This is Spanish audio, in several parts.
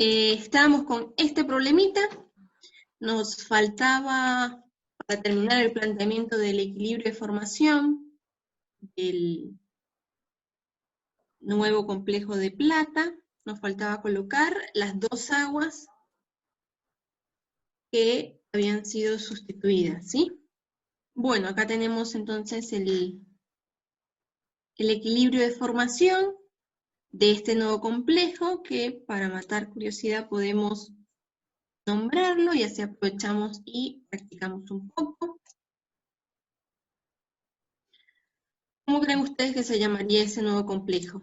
Estábamos con este problemita, nos faltaba, para terminar el planteamiento del equilibrio de formación, del nuevo complejo de plata, nos faltaba colocar las dos aguas que habían sido sustituidas, ¿sí? Bueno, acá tenemos entonces el equilibrio de formación de este nuevo complejo, que para matar curiosidad podemos nombrarlo y así aprovechamos y practicamos un poco. ¿Cómo creen ustedes que se llamaría ese nuevo complejo?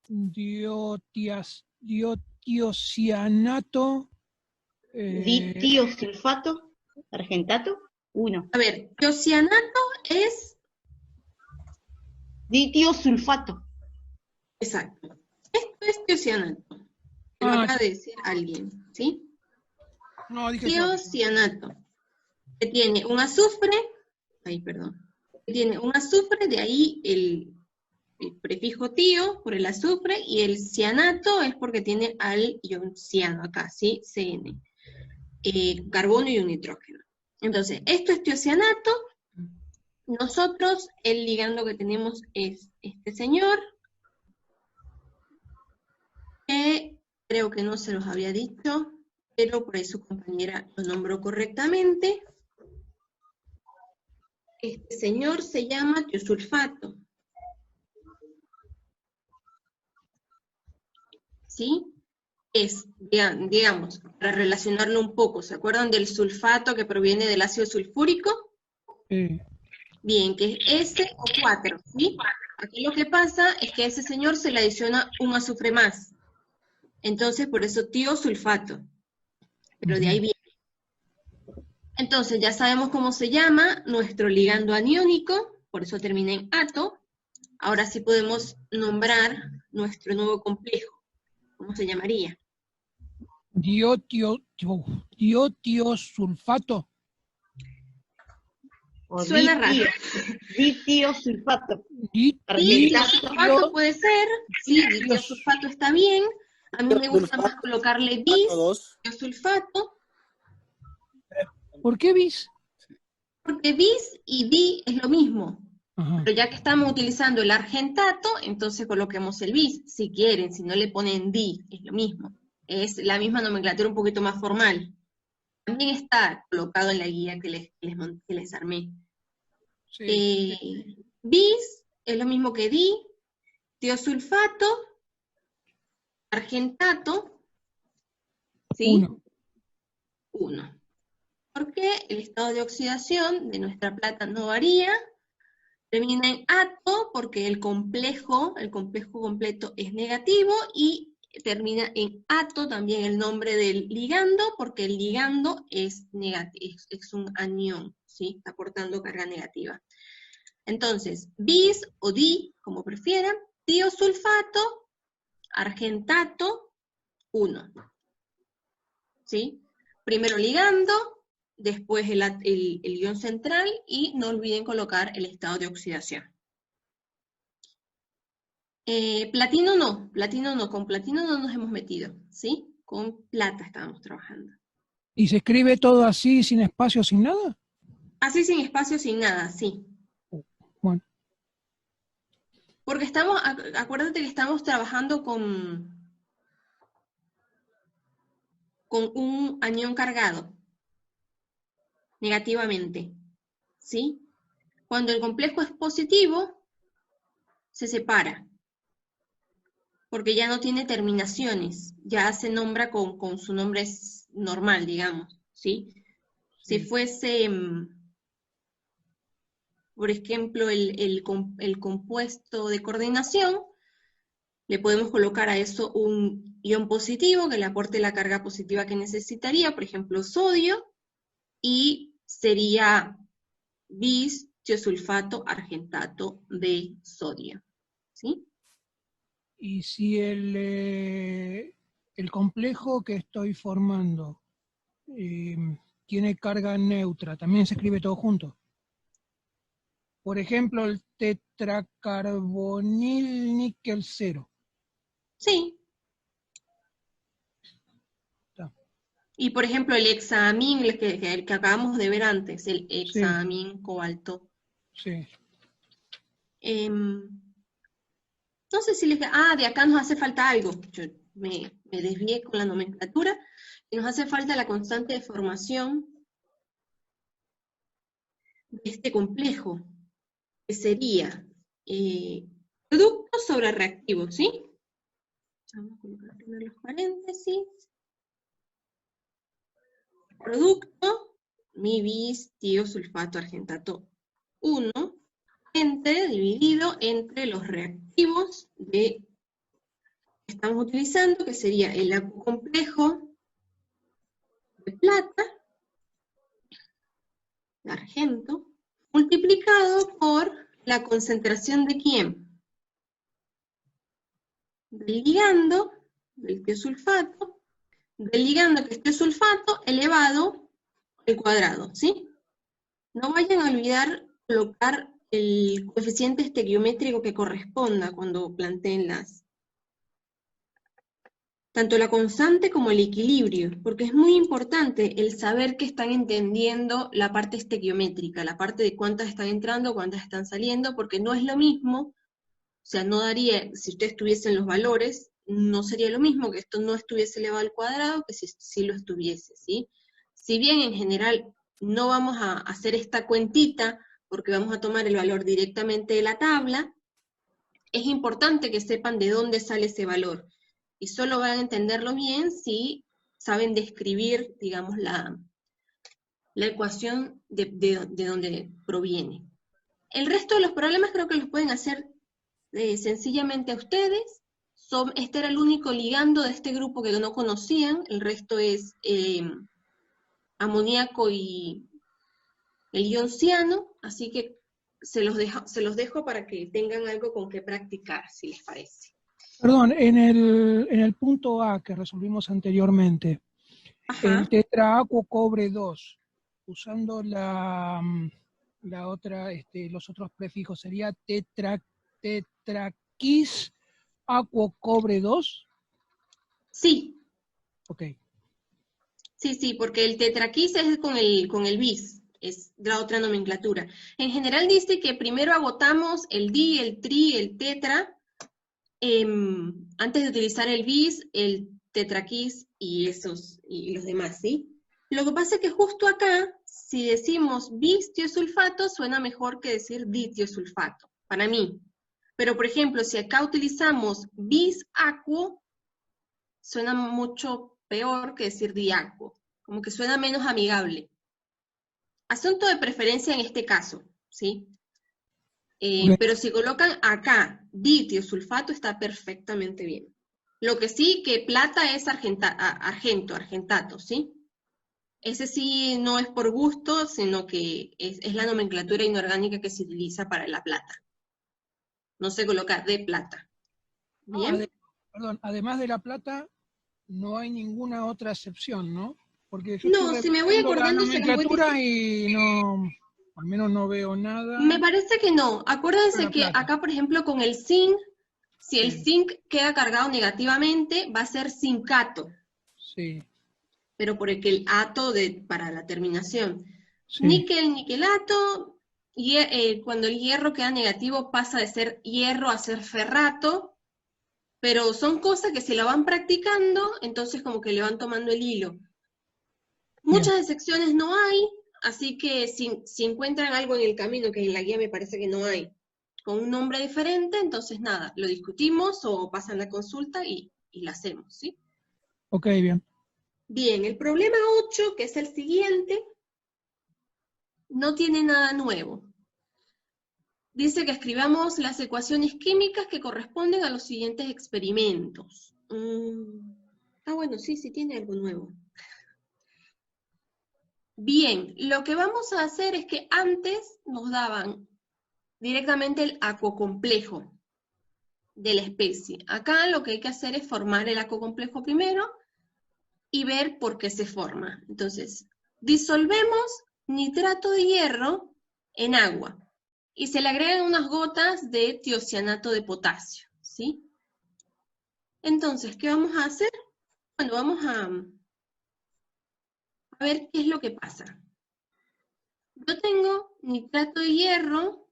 Diotiocianato. Ditiosulfato, argentato, 1. A ver, tiocianato es... Ditiosulfato. Exacto. Esto es tiocianato. Lo acaba de decir alguien, ¿sí? No, dije tiocianato. Que tiene un azufre, que tiene un azufre, de ahí el prefijo tío por el azufre, y el cianato es porque tiene al ion ciano acá, ¿sí? CN. Carbono y un nitrógeno. Entonces, esto es tiocianato. Nosotros, el ligando que tenemos es este señor, que creo que no se los había dicho, pero por ahí su compañera lo nombró correctamente. Este señor se llama tiosulfato. ¿Sí? Es, digamos, para relacionarlo un poco, ¿se acuerdan del sulfato que proviene del ácido sulfúrico? Bien, que es SO4, ¿sí? Aquí lo que pasa es que a ese señor se le adiciona un azufre más. Entonces, por eso tiosulfato. Pero de ahí viene. Entonces, ya sabemos cómo se llama nuestro ligando aniónico, por eso termina en ato. Ahora sí podemos nombrar nuestro nuevo complejo. ¿Cómo se llamaría? Diotiosulfato. Suena raro. Ditiosulfato. Ditiosulfato puede ser, sí, ditiosulfato está bien. A mí me gusta más colocarle bis, ditiosulfato. ¿Por qué bis? Porque bis y di es lo mismo. Ajá. Pero ya que estamos utilizando el argentato, entonces coloquemos el bis, si quieren, si no le ponen di, es lo mismo. Es la misma nomenclatura un poquito más formal. También está colocado en la guía que les armé. Sí. Bis es lo mismo que di, tiosulfato, argentato, ¿sí? 1. Porque el estado de oxidación de nuestra plata no varía, termina en ato porque el complejo completo es negativo, y termina en ato también el nombre del ligando, porque el ligando es negativo, es un anión, ¿sí? Está aportando carga negativa. Entonces, bis o di, como prefieran, tiosulfato, argentato, 1. ¿Sí? Primero ligando, después el ion central, y no olviden colocar el estado de oxidación. Platino no, con platino no nos hemos metido, ¿sí? Con plata estábamos trabajando. ¿Y se escribe todo así, sin espacio, sin nada? Así, sin espacio, sin nada, sí. Bueno. Porque acuérdate que estamos trabajando con un anión cargado negativamente, ¿sí? Cuando el complejo es positivo, se separa, porque ya no tiene terminaciones, ya se nombra con su nombre normal, digamos, ¿sí? Si fuese, por ejemplo, el compuesto de coordinación, le podemos colocar a eso un ion positivo que le aporte la carga positiva que necesitaría, por ejemplo, sodio, y sería bis tiosulfato argentato de sodio, ¿sí? Y si el complejo que estoy formando tiene carga neutra, ¿también se escribe todo junto? Por ejemplo, el tetracarbonil níquel 0. Sí. Y por ejemplo, el hexamin, el que acabamos de ver antes, el hexamin, cobalto. Sí. No sé si les... Ah, de acá nos hace falta algo. Yo me desvié con la nomenclatura. Y nos hace falta la constante de formación de este complejo, que sería producto sobre reactivo, ¿sí? Vamos a colocar primero los paréntesis. Producto, mi bis, tiosulfato argentato 1, dividido entre los reactivos que estamos utilizando, que sería el acu complejo de plata, de argento, multiplicado por la concentración de ¿quién? Del ligando, del tiosulfato, del ligando que es tiosulfato, elevado al cuadrado, ¿sí? No vayan a olvidar colocar el coeficiente estequiométrico que corresponda cuando planteen tanto la constante como el equilibrio, porque es muy importante el saber que están entendiendo la parte estequiométrica, la parte de cuántas están entrando, cuántas están saliendo, porque no es lo mismo, o sea, no daría, si ustedes tuviesen los valores, no sería lo mismo que esto no estuviese elevado al cuadrado que si lo estuviese, ¿sí? Si bien en general no vamos a hacer esta cuentita, porque vamos a tomar el valor directamente de la tabla, es importante que sepan de dónde sale ese valor. Y solo van a entenderlo bien si saben describir, digamos, la ecuación de dónde proviene. El resto de los problemas creo que los pueden hacer sencillamente a ustedes. Este era el único ligando de este grupo que no conocían, el resto es amoníaco y el ion ciano, así que se los dejo para que tengan algo con que practicar, si les parece. Perdón, en el punto A que resolvimos anteriormente, Ajá. el tetraacuo cobre 2, usando la otra, los otros prefijos, ¿sería tetraquis acuo cobre 2? Sí. Ok. Sí, porque el tetraquis es con el bis, es la otra nomenclatura. En general dice que primero agotamos el di, el tri, el tetra, antes de utilizar el bis, el tetraquis y los demás, ¿sí? Lo que pasa es que justo acá, si decimos bis tiosulfato, suena mejor que decir ditiosulfato, para mí. Pero, por ejemplo, si acá utilizamos bis acuo, suena mucho peor que decir diacuo, como que suena menos amigable. Asunto de preferencia en este caso, ¿sí? Okay. Pero si colocan acá ditiosulfato está perfectamente bien. Lo que sí, que plata es argentato, ¿sí? Ese sí no es por gusto, sino que es la nomenclatura inorgánica que se utiliza para la plata. No se coloca de plata. ¿Bien? Perdón, además de la plata, no hay ninguna otra excepción, ¿no? Porque yo No, si me voy acordando, la nomenclatura y no, al menos no veo nada. Me parece que no. Acuérdense que acá, por ejemplo, con el zinc, si el zinc queda cargado negativamente, va a ser zincato. Sí. Pero por el ato para la terminación. Sí. Níquel, niquelato, cuando el hierro queda negativo pasa de ser hierro a ser ferrato, pero son cosas que si la van practicando, entonces como que le van tomando el hilo. Muchas excepciones no hay, así que si encuentran algo en el camino, que en la guía me parece que no hay, con un nombre diferente, entonces nada, lo discutimos o pasan la consulta y la hacemos, ¿sí? Ok, bien. Bien, el problema 8, que es el siguiente, no tiene nada nuevo. Dice que escribamos las ecuaciones químicas que corresponden a los siguientes experimentos. Bueno, sí tiene algo nuevo. Bien, lo que vamos a hacer es que antes nos daban directamente el acuocomplejo de la especie. Acá lo que hay que hacer es formar el acuocomplejo primero y ver por qué se forma. Entonces, disolvemos nitrato de hierro en agua y se le agregan unas gotas de tiocianato de potasio, ¿sí? Entonces, ¿qué vamos a hacer? Bueno, vamos a a ver qué es lo que pasa. Yo tengo nitrato de hierro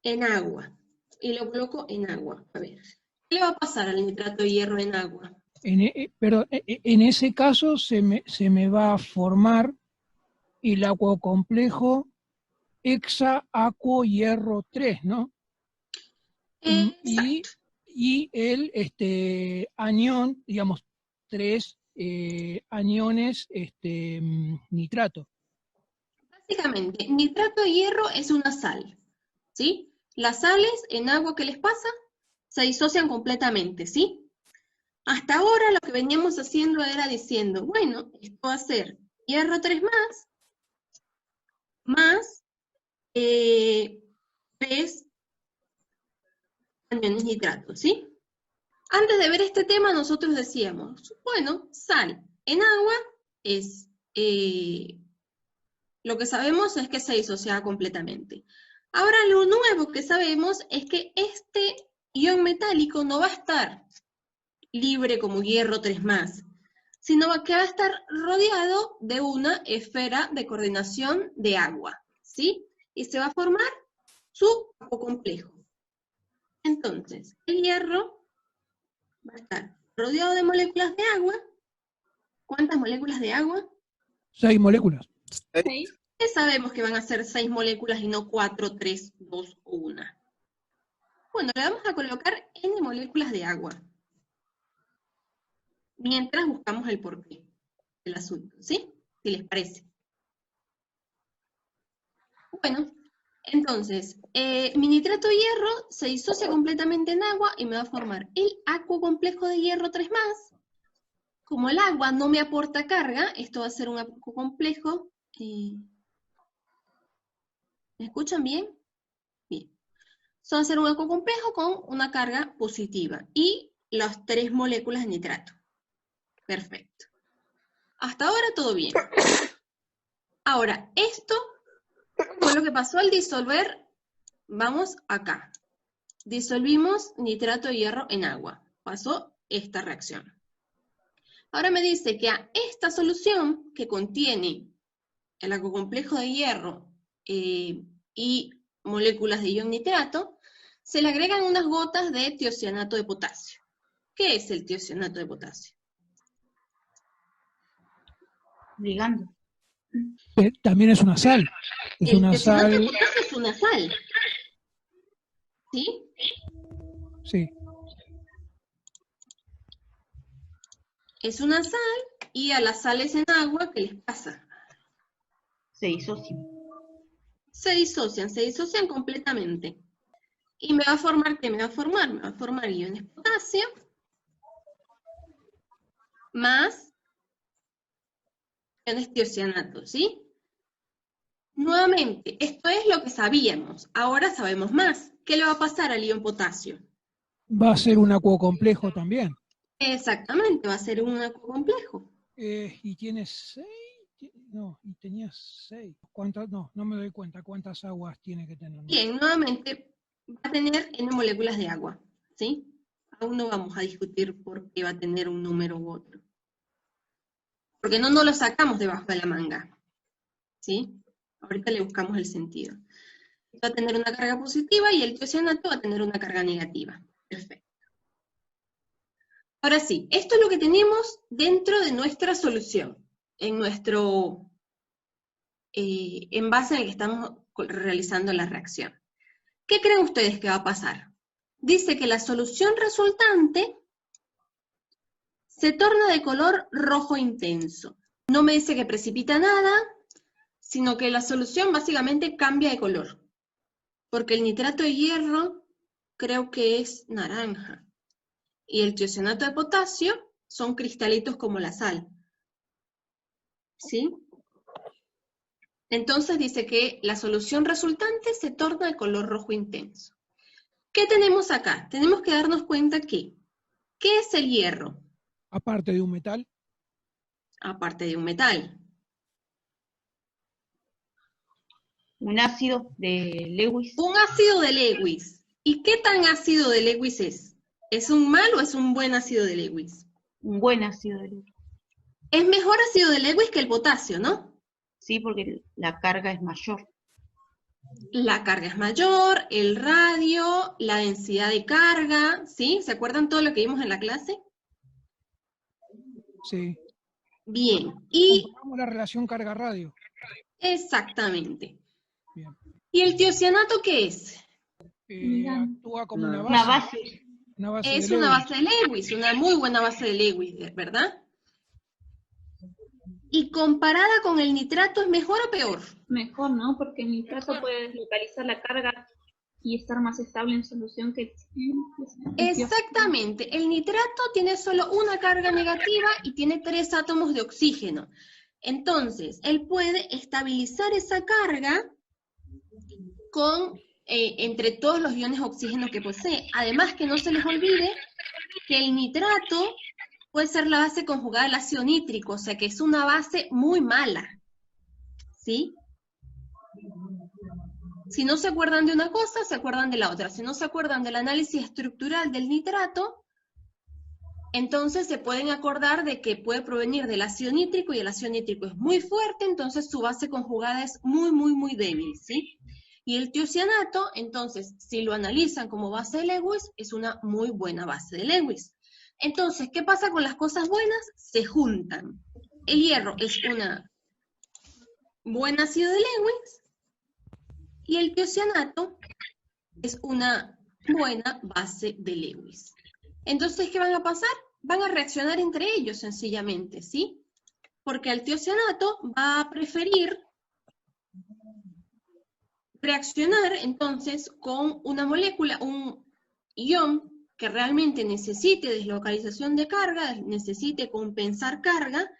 en agua, y lo coloco en agua. A ver, ¿qué le va a pasar al nitrato de hierro en agua? Pero en ese caso se me va a formar el acuacomplejo hexa-aquo hierro 3, ¿no? Exacto. Y el anión, digamos, 3 aniones nitrato. Básicamente, nitrato de hierro es una sal, ¿sí? Las sales en agua, ¿qué les pasa? Se disocian completamente, ¿sí? Hasta ahora lo que veníamos haciendo era diciendo, bueno, esto va a ser hierro 3 más 3 aniones nitratos, ¿sí? Antes de ver este tema, nosotros decíamos, bueno, sal en agua es, lo que sabemos es que se disocia completamente. Ahora lo nuevo que sabemos es que este ion metálico no va a estar libre como hierro 3 sino que va a estar rodeado de una esfera de coordinación de agua, ¿sí? Y se va a formar su complejo. Entonces, el hierro va a estar rodeado de moléculas de agua. ¿Cuántas moléculas de agua? 6 moléculas. 6. ¿Qué sabemos que van a ser 6 moléculas y no 4, 3, 2 o 1? Bueno, le vamos a colocar N moléculas de agua. Mientras buscamos el porqué del asunto, ¿sí? Si les parece. Bueno, entonces, mi nitrato de hierro se disocia completamente en agua y me va a formar el acuacomplejo de hierro 3 Como el agua no me aporta carga, esto va a ser un acuacomplejo. ¿Me escuchan bien? Bien. Esto va a ser un acuacomplejo con una carga positiva y las 3 moléculas de nitrato. Perfecto. Hasta ahora todo bien. Ahora, esto fue lo que pasó al disolver. Vamos acá. Disolvimos nitrato de hierro en agua. Pasó esta reacción. Ahora me dice que a esta solución que contiene el acuacomplejo de hierro y moléculas de ion nitrato, se le agregan unas gotas de tiocianato de potasio. ¿Qué es el tiocianato de potasio? Ligando. También es una sal. Es El una tiocianato de sal. potasio es una sal. ¿Sí? Sí. Es una sal y a las sales en agua, ¿qué les pasa? Se disocian. Se disocian completamente. Y me va a formar, ¿qué me va a formar? Me va a formar iones potasio más iones tiocianato, ¿sí? Nuevamente, esto es lo que sabíamos. Ahora sabemos más. ¿Qué le va a pasar al ion potasio? Va a ser un acuacomplejo también. Exactamente, va a ser un acuacomplejo. Y tiene 6. No, y tenía 6. ¿Cuántas? No me doy cuenta cuántas aguas tiene que tener. Bien, nuevamente va a tener N moléculas de agua, ¿sí? Aún no vamos a discutir por qué va a tener un número u otro. Porque no nos lo sacamos debajo de la manga, ¿sí? Ahorita le buscamos el sentido. Va a tener una carga positiva y el tiocianato va a tener una carga negativa. Perfecto. Ahora sí, esto es lo que tenemos dentro de nuestra solución, en nuestro envase en el que estamos realizando la reacción. ¿Qué creen ustedes que va a pasar? Dice que la solución resultante se torna de color rojo intenso. No me dice que precipita nada, sino que la solución básicamente cambia de color. Porque el nitrato de hierro creo que es naranja. Y el tiocianato de potasio son cristalitos como la sal. ¿Sí? Entonces dice que la solución resultante se torna de color rojo intenso. ¿Qué tenemos acá? Tenemos que darnos cuenta que, ¿qué es el hierro? Aparte de un metal. Aparte de un metal. Un ácido de Lewis. Un ácido de Lewis. ¿Y qué tan ácido de Lewis es? ¿Es un mal o es un buen ácido de Lewis? Un buen ácido de Lewis. Es mejor ácido de Lewis que el potasio, ¿no? Sí, porque la carga es mayor. La carga es mayor, el radio, la densidad de carga, ¿sí? ¿Se acuerdan todo lo que vimos en la clase? Sí. Bien, y Comparamos la relación carga-radio. exactamente. Bien. ¿Y el tiocianato qué es? Actúa como una Una base. base. Una base Es de una Lewis. base de Lewis, una muy buena base de Lewis, ¿verdad? Y comparada con el nitrato, ¿es mejor o peor? Mejor, ¿no? Porque el nitrato puede localizar la carga y estar más estable en solución que el Exactamente, el nitrato tiene solo una carga negativa y tiene 3 átomos de oxígeno. Entonces, él puede estabilizar esa carga con, entre todos los iones oxígeno que posee. Además, que no se les olvide que el nitrato puede ser la base conjugada del ácido nítrico, o sea que es una base muy mala, ¿sí? Si no se acuerdan de una cosa, se acuerdan de la otra. Si no se acuerdan del análisis estructural del nitrato, entonces se pueden acordar de que puede provenir del ácido nítrico y el ácido nítrico es muy fuerte, entonces su base conjugada es muy, muy, muy débil, ¿sí? Y el tiocianato, entonces, si lo analizan como base de Lewis, es una muy buena base de Lewis. Entonces, ¿qué pasa con las cosas buenas? Se juntan. El hierro es una buen ácido de Lewis y el tiocianato es una buena base de Lewis. Entonces, ¿qué van a pasar? Van a reaccionar entre ellos sencillamente, ¿sí? Porque el tiocianato va a preferir reaccionar entonces con una molécula, un ion que realmente necesite deslocalización de carga, necesite compensar carga,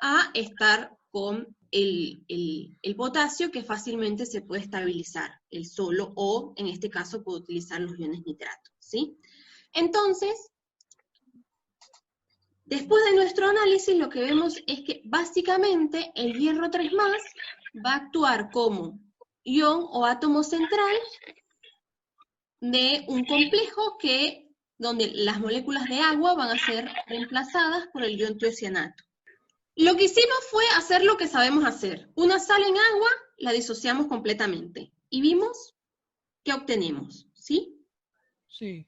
a estar con el potasio que fácilmente se puede estabilizar, el solo, o en este caso puedo utilizar los iones nitrato, ¿sí? Entonces, después de nuestro análisis lo que vemos es que básicamente el hierro 3+ va a actuar como ion o átomo central de un complejo donde las moléculas de agua van a ser reemplazadas por el ion tiocianato. Lo que hicimos fue hacer lo que sabemos hacer. Una sal en agua, la disociamos completamente. Y vimos que obtenemos, ¿sí? Sí.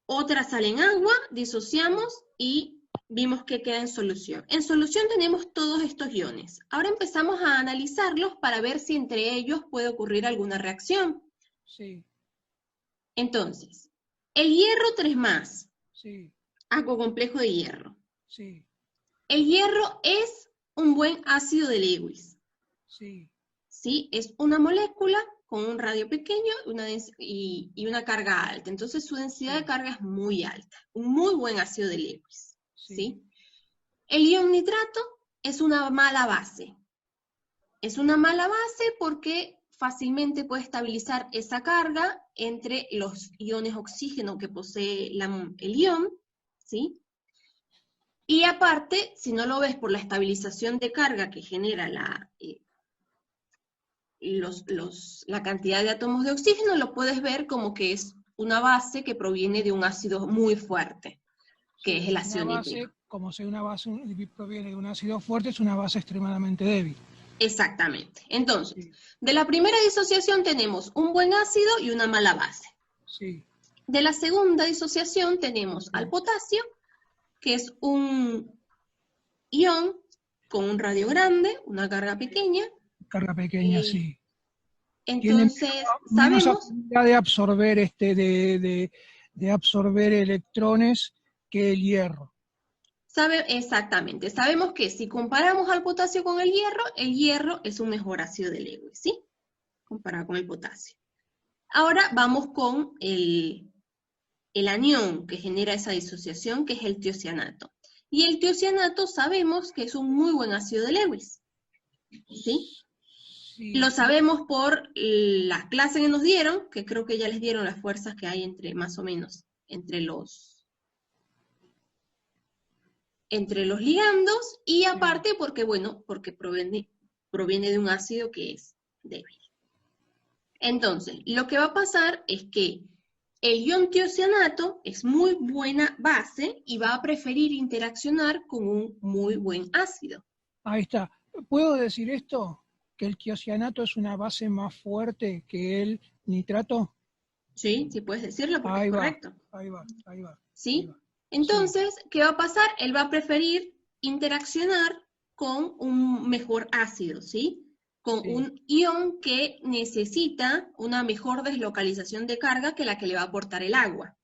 Otra sal en agua, disociamos y vimos que queda en solución. En solución tenemos todos estos iones. Ahora empezamos a analizarlos para ver si entre ellos puede ocurrir alguna reacción. Sí. Entonces, el hierro 3+, Sí. agua complejo de hierro. Sí. El hierro es un buen ácido de Lewis. Sí. ¿Sí? Es una molécula con un radio pequeño y una carga alta. Entonces su densidad de carga es muy alta. Un muy buen ácido de Lewis. ¿Sí? El ion nitrato es una mala base. Es una mala base porque fácilmente puede estabilizar esa carga entre los iones oxígeno que posee el ion, ¿sí? Y aparte, si no lo ves por la estabilización de carga que genera la cantidad de átomos de oxígeno, lo puedes ver como que es una base que proviene de un ácido muy fuerte, que es el ácido nítrico. Como si una base proviene de un ácido fuerte, es una base extremadamente débil. Exactamente. Entonces, de la primera disociación tenemos un buen ácido y una mala base. Sí. De la segunda disociación tenemos al potasio, que es un ion con un radio grande, una carga pequeña. Carga pequeña, sí. Entonces, menos sabemos... habilidad de absorber, de absorber electrones que el hierro. Exactamente. Sabemos que si comparamos al potasio con el hierro es un mejor ácido de Lewis, ¿sí? Comparado con el potasio. Ahora vamos con el anión que genera esa disociación, que es el tiocianato. Y el tiocianato sabemos que es un muy buen ácido de Lewis, ¿sí? Sí. Lo sabemos por las clases que nos dieron, que creo que ya les dieron las fuerzas que hay más o menos, entre los ligandos, y aparte porque, bueno, porque proviene de un ácido que es débil. Entonces, lo que va a pasar es que el ion tiocianato es muy buena base y va a preferir interaccionar con un muy buen ácido. Ahí está. ¿Puedo decir esto? ¿Que el tiocianato es una base más fuerte que el nitrato? ¿Sí? Sí puedes decirlo porque Ahí es va, correcto. ahí va, ahí va. ¿Sí? Ahí va. Entonces, ¿qué va a pasar? Él va a preferir interaccionar con un mejor ácido, ¿sí? Con Sí. un ion que necesita una mejor deslocalización de carga que la que le va a aportar el agua.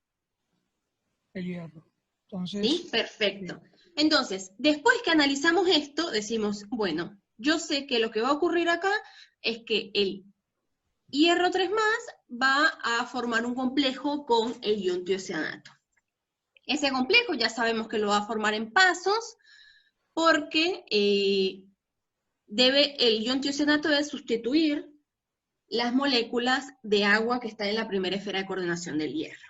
El hierro. Entonces, ¿Sí? Perfecto. Entonces, después que analizamos esto, decimos, bueno, yo sé que lo que va a ocurrir acá es que el hierro 3+ va a formar un complejo con el ion tiocianato. Ese complejo ya sabemos que lo va a formar en pasos porque el ion tiocianato debe sustituir las moléculas de agua que están en la primera esfera de coordinación del hierro.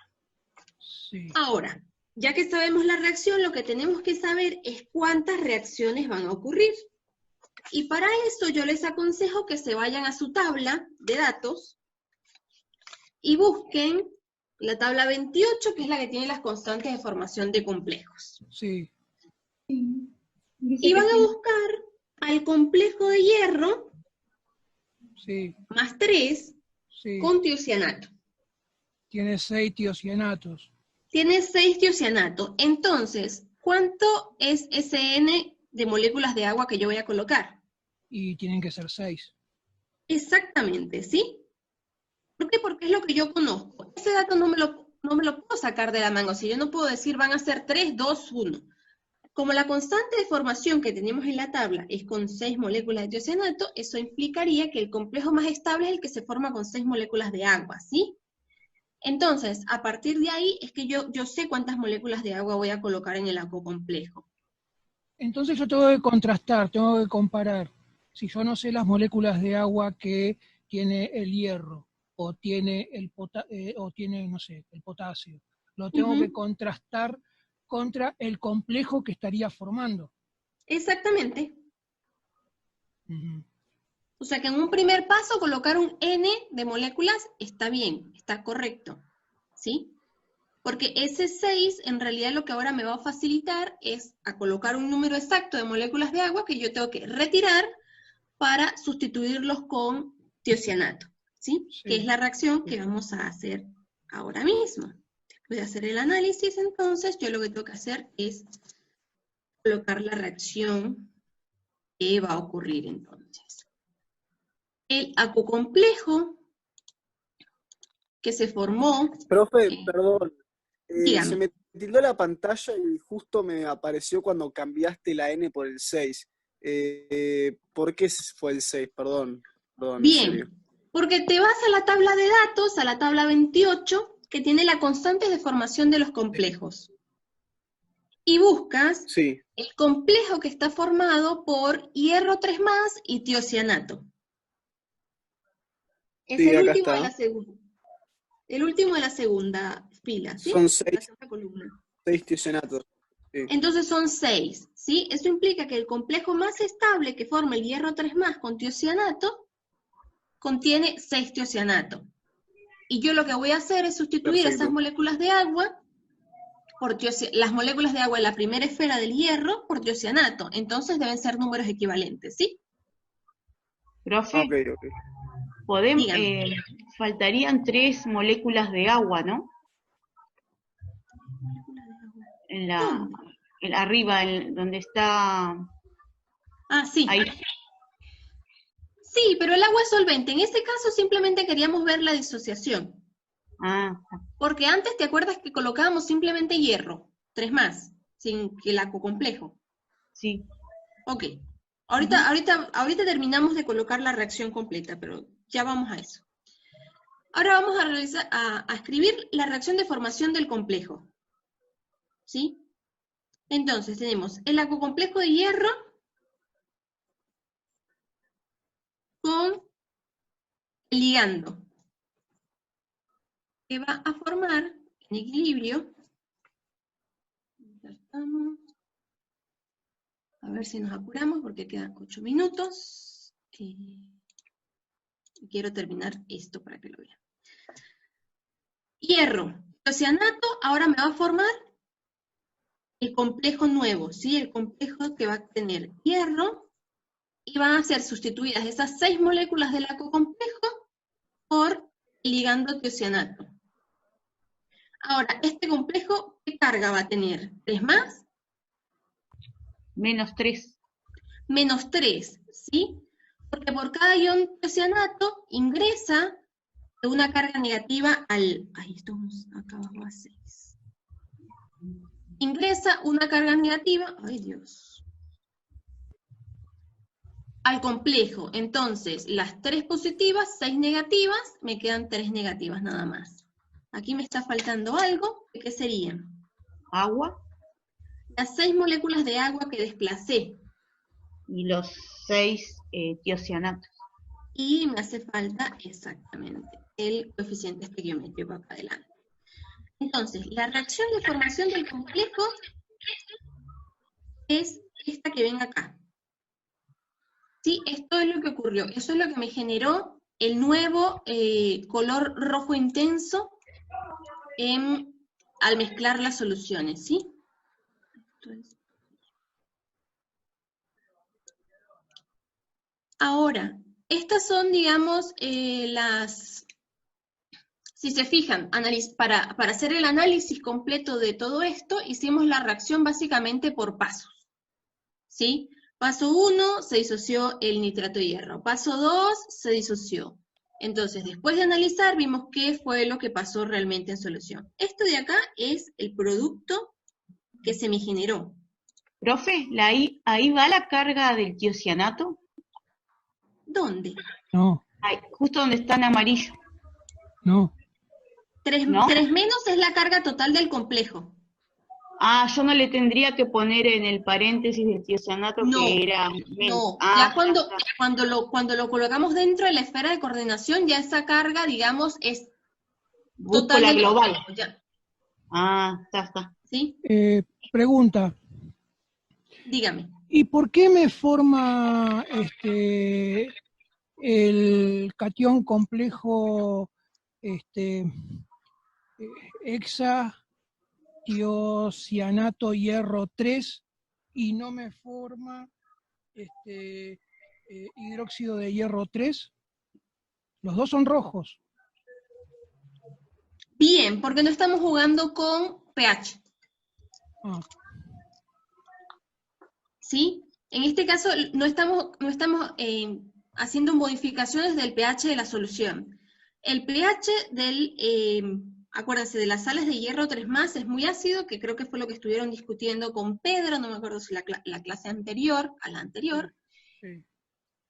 sí. Ahora, ya que sabemos la reacción, lo que tenemos que saber es cuántas reacciones van a ocurrir. Y para eso yo les aconsejo que se vayan a su tabla de datos y busquen la tabla 28, que es la que tiene las constantes de formación de complejos. Sí. Dice Y que van a tiene- buscar al complejo de hierro Sí, más 3 sí. con tiocianato. Tiene 6 tiocianatos. Tiene 6 tiocianato. Entonces, ¿cuánto es SN de moléculas de agua que yo voy a colocar? Y tienen que ser 6. Exactamente, ¿sí? ¿Por qué? Porque es lo que yo conozco. Ese dato no me lo puedo sacar de la manga. O sea, yo no puedo decir van a ser 3, 2, 1. Como la constante de formación que tenemos en la tabla es con 6 moléculas de tiocianato, eso implicaría que el complejo más estable es el que se forma con 6 moléculas de agua, ¿sí? Entonces, a partir de ahí es que yo sé cuántas moléculas de agua voy a colocar en el acuocomplejo. Entonces yo tengo que contrastar, tengo que comparar. Si yo no sé las moléculas de agua que tiene el hierro o tiene no sé, el potasio, lo tengo que contrastar contra el complejo que estaría formando. Exactamente. Ujú. O sea que en un primer paso colocar un N de moléculas está bien, está correcto, ¿sí? Porque ese 6 en realidad lo que ahora me va a facilitar es a colocar un número exacto de moléculas de agua que yo tengo que retirar para sustituirlos con tiocianato, ¿sí? Sí. Que es la reacción que vamos a hacer ahora mismo. Después de hacer el análisis, entonces, yo lo que tengo que hacer es colocar la reacción que va a ocurrir entonces. El acuocomplejo que se formó... Profe, perdón, dígame. se me tildó la pantalla y justo me apareció cuando cambiaste la N por el 6. ¿Por qué fue el 6? Perdón, en serio. Bien, porque te vas a la tabla de datos, a la tabla 28, que tiene la constante de formación de los complejos. Y buscas Sí, el complejo que está formado por hierro 3+ y tiocianato. Es sí, el acá último de está. la segunda. El último de la segunda fila, ¿sí? Son De la segunda columna. 6 tiocianatos. Sí. Entonces son 6, ¿sí? Eso implica que el complejo más estable que forma el hierro 3+ con tiocianato contiene 6 tiocianato. Y yo lo que voy a hacer es sustituir esas Perfecto. moléculas de agua por las moléculas de agua en la primera esfera del hierro por tiocianato. Entonces deben ser números equivalentes, ¿sí? Profe, Ok. Dígame. Faltarían 3 moléculas de agua, ¿no? ¿Dónde? Arriba, donde está... Ah, sí. Ahí. Sí, pero el agua es solvente. En este caso simplemente queríamos ver la disociación. Ah, Porque antes, ¿te acuerdas que colocábamos simplemente hierro? 3+, sin el acuocomplejo. sí. Ok. Ahorita terminamos de colocar la reacción completa, pero ya vamos a eso. Ahora vamos a escribir la reacción de formación del complejo. ¿Sí? Entonces tenemos el acuocomplejo de hierro con el ligando, que va a formar en equilibrio. A ver si nos apuramos porque quedan 8 minutos. Quiero terminar esto para que lo vean. Hierro, tiocianato, ahora me va a formar el complejo nuevo, ¿sí? El complejo que va a tener hierro, y van a ser sustituidas esas 6 moléculas del acocomplejo por el ligando tiocianato. Ahora, este complejo, ¿qué carga va a tener? ¿3 más? -3. -3, ¿sí? Porque por cada ion tiocianato ingresa una carga negativa al... Ahí estamos, acá abajo a 6. Ingresa una carga negativa, ay Dios, al complejo. Entonces, las 3 positivas, 6 negativas, me quedan 3 negativas nada más. Aquí me está faltando algo, ¿qué serían? Agua. Las 6 moléculas de agua que desplacé. Y los 6 tiocianatos. Y me hace falta exactamente el coeficiente estequiométrico acá adelante. Entonces, la reacción de formación del complejo es esta que ven acá. Sí, esto es lo que ocurrió. Eso es lo que me generó el nuevo color rojo intenso al mezclar las soluciones, ¿sí? Ahora, estas son, digamos, si se fijan, para hacer el análisis completo de todo esto, hicimos la reacción básicamente por pasos, ¿sí? Paso 1, se disoció el nitrato de hierro. Paso 2, se disoció. Entonces, después de analizar, vimos qué fue lo que pasó realmente en solución. Esto de acá es el producto que se me generó. Profe, ahí va la carga del tiocianato. ¿Dónde? No, Ahí, justo donde está en amarillo. no. 3 ¿No? menos es la carga total del complejo. Ah, yo no le tendría que poner en el paréntesis del tiocianato No, que era menos. no. Ah, Ya cuando lo colocamos dentro de la esfera de coordinación, ya esa carga, digamos, es busco total la del global. complejo, ya. Ah, está. ¿Sí? Pregunta. Dígame. ¿Y por qué me forma el catión complejo hexatiocianato hierro 3 y no me forma hidróxido de hierro 3? Los dos son rojos. Bien, porque no estamos jugando con pH. Ah. ¿Sí? En este caso no estamos haciendo modificaciones del pH de la solución. El pH acuérdense, de las sales de hierro 3+, es muy ácido, que creo que fue lo que estuvieron discutiendo con Pedro, no me acuerdo si la clase anterior, a la anterior, Sí.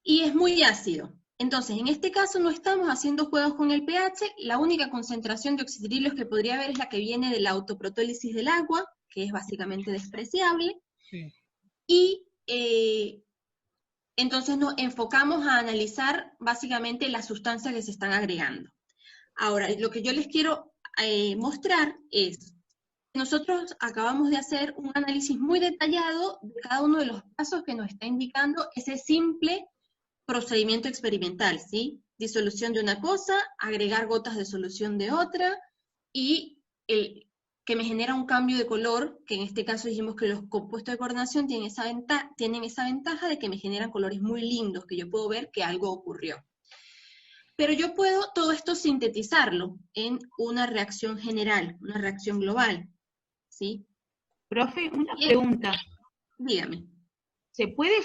y es muy ácido. Entonces, en este caso no estamos haciendo juegos con el pH, la única concentración de oxidrilos que podría haber es la que viene de la autoprotólisis del agua, que es básicamente despreciable, Sí. y entonces nos enfocamos a analizar básicamente las sustancias que se están agregando. Ahora, lo que yo les quiero mostrar es que nosotros acabamos de hacer un análisis muy detallado de cada uno de los pasos que nos está indicando ese simple procedimiento experimental, ¿sí? Disolución de una cosa, agregar gotas de solución de otra, y que me genera un cambio de color, que en este caso dijimos que los compuestos de coordinación tienen esa ventaja de que me generan colores muy lindos, que yo puedo ver que algo ocurrió. Pero yo puedo todo esto sintetizarlo en una reacción general, una reacción global, ¿sí? Profe, una pregunta. Dígame. ¿Se puede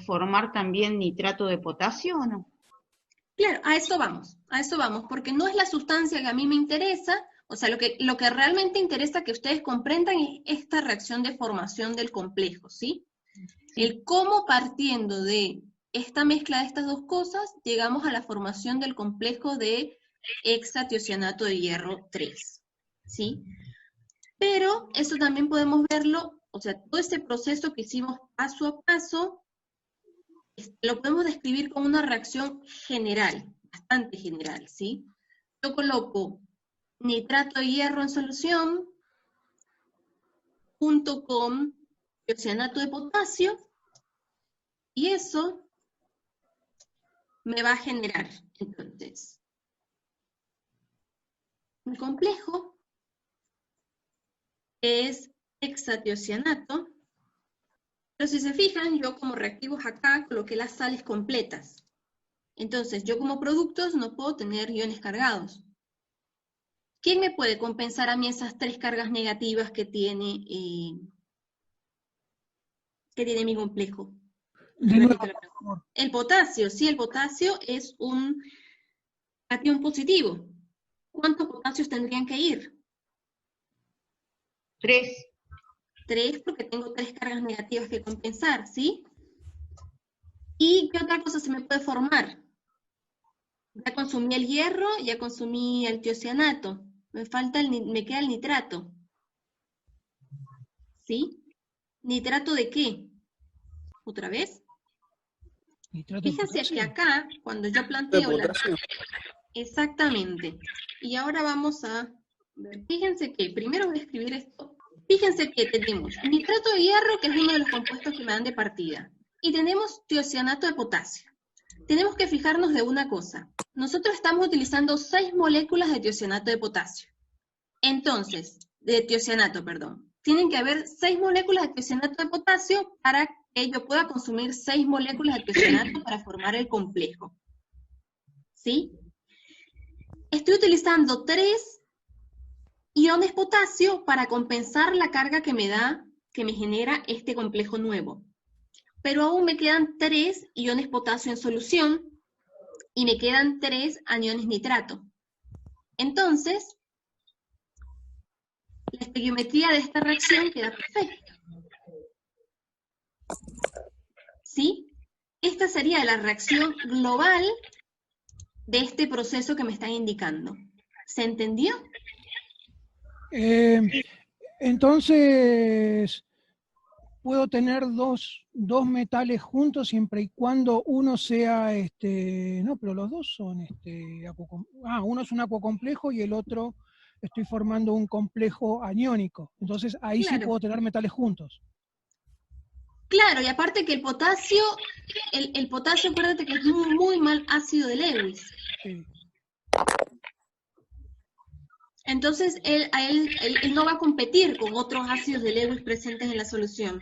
formar también nitrato de potasio o no? Claro, a eso vamos, porque no es la sustancia que a mí me interesa, o sea, lo que realmente interesa que ustedes comprendan es esta reacción de formación del complejo, ¿sí? El cómo partiendo de esta mezcla de estas dos cosas, llegamos a la formación del complejo de hexatiocianato de hierro 3, ¿sí? Pero eso también podemos verlo, o sea, todo ese proceso que hicimos paso a paso, lo podemos describir como una reacción general, bastante general, ¿sí? Yo coloco nitrato de hierro en solución junto con tiocianato de potasio, y eso me va a generar, entonces, Mi complejo es hexatiocianato, pero si se fijan, yo como reactivos acá coloqué las sales completas. Entonces, yo como productos no puedo tener iones cargados. ¿Quién me puede compensar a mí esas 3 cargas negativas que tiene mi complejo? El potasio, sí, el potasio es un cation positivo. ¿Cuántos potasios tendrían que ir? 3. 3 porque tengo 3 cargas negativas que compensar, ¿sí? ¿Y qué otra cosa se me puede formar? Ya consumí el hierro, ya consumí el tiocianato. Me queda el nitrato. ¿Sí? ¿Nitrato de qué? ¿Otra vez? Fíjense que acá, cuando yo planteo la... Exactamente. Y ahora vamos a ver. Fíjense que, primero voy a escribir esto. Fíjense que tenemos nitrato de hierro, que es uno de los compuestos que me dan de partida. Y tenemos tiocianato de potasio. Tenemos que fijarnos de una cosa. Nosotros estamos utilizando 6 moléculas de tiocianato de potasio. Entonces, de tiocianato, perdón. Tienen que haber 6 moléculas de tiocianato de potasio para que yo pueda consumir 6 moléculas de tiocianato para formar el complejo. ¿Sí? Estoy utilizando 3 iones potasio para compensar la carga que me genera este complejo nuevo. Pero aún me quedan 3 iones potasio en solución y me quedan 3 aniones nitrato. Entonces, la estequiometría de esta reacción queda perfecta. ¿Sí? Esta sería la reacción global de este proceso que me están indicando. ¿Se entendió? Entonces, puedo tener dos metales juntos siempre y cuando uno sea, no, pero los dos son, uno es un acuacomplejo y el otro estoy formando un complejo aniónico. Entonces ahí claro. Sí puedo tener metales juntos. Claro, y aparte que el potasio, acuérdate que es muy, muy mal ácido de Lewis. Sí. Entonces, él no va a competir con otros ácidos de Lewis presentes en la solución.